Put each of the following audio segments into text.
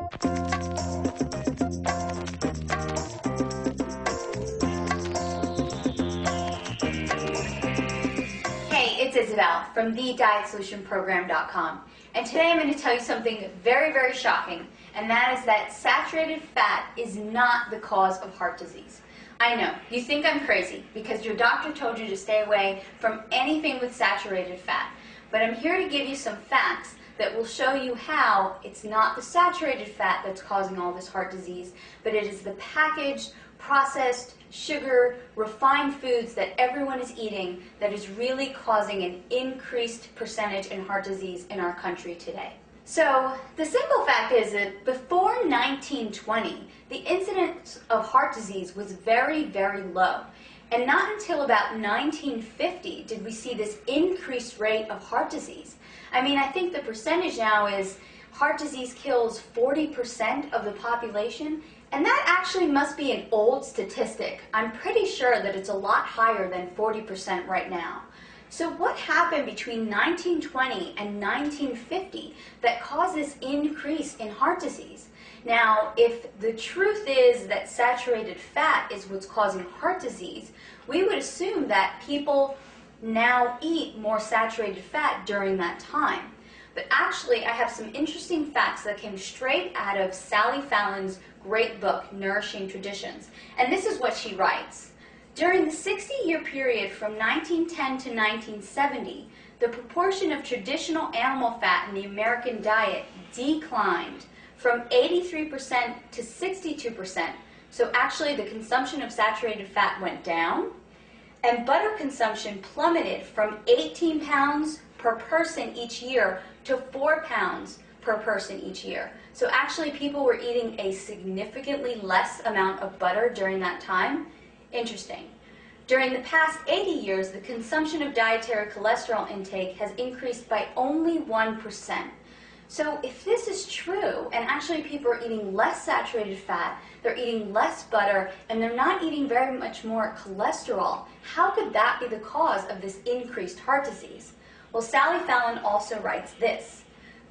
Hey, it's Isabel from TheDietSolutionProgram.com, and today I'm going to tell you something very, very shocking, and that is that saturated fat is not the cause of heart disease. I know, you think I'm crazy because your doctor told you to stay away from anything with saturated fat, but I'm here to give you some facts that will show you how it's not the saturated fat that's causing all this heart disease, but it is the packaged, processed, sugar, refined foods that everyone is eating that is really causing an increased percentage in heart disease in our country today. So the simple fact is that before 1920, the incidence of heart disease was very, very low. And not until about 1950 did we see this increased rate of heart disease. I mean, I think the percentage now is heart disease kills 40% of the population, and that actually must be an old statistic. I'm pretty sure that it's a lot higher than 40% right now. So what happened between 1920 and 1950 that caused this increase in heart disease? Now, if the truth is that saturated fat is what's causing heart disease, we would assume that people now eat more saturated fat during that time. But actually, I have some interesting facts that came straight out of Sally Fallon's great book, Nourishing Traditions. And this is what she writes. During the 60-year period from 1910 to 1970, the proportion of traditional animal fat in the American diet declined from 83% to 62%. So actually, the consumption of saturated fat went down, and butter consumption plummeted from 18 pounds per person each year to 4 pounds per person each year. So actually, people were eating a significantly less amount of butter during that time. Interesting. During the past 80 years, the consumption of dietary cholesterol intake has increased by only 1%. So if this is true, and actually people are eating less saturated fat, they're eating less butter, and they're not eating very much more cholesterol, how could that be the cause of this increased heart disease? Well, Sally Fallon also writes this.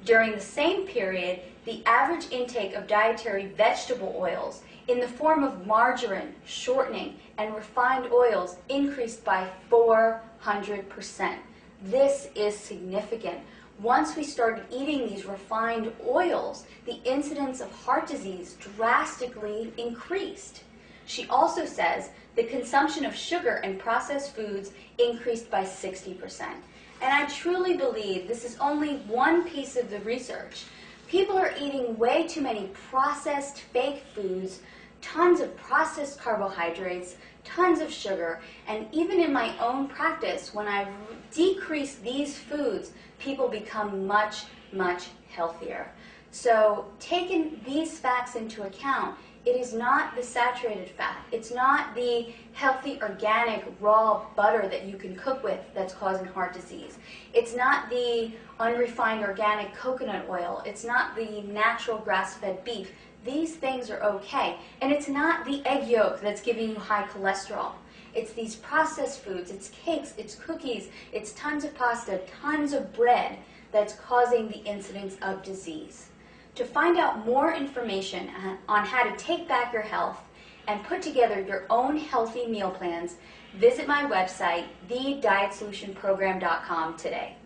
During the same period, the average intake of dietary vegetable oils in the form of margarine, shortening, and refined oils increased by 400%. This is significant. Once we started eating these refined oils, the incidence of heart disease drastically increased. She also says the consumption of sugar and processed foods increased by 60%. And I truly believe this is only one piece of the research. People are eating way too many processed fake foods, tons of processed carbohydrates, tons of sugar, and even in my own practice, when I decrease these foods, people become much, much healthier. So taking these facts into account, it is not the saturated fat. It's not the healthy, organic, raw butter that you can cook with that's causing heart disease. It's not the unrefined organic coconut oil. It's not the natural grass-fed beef. These things are okay. And it's not the egg yolk that's giving you high cholesterol. It's these processed foods, it's cakes, it's cookies, it's tons of pasta, tons of bread that's causing the incidence of disease. To find out more information on how to take back your health and put together your own healthy meal plans, visit my website, TheDietSolutionProgram.com today.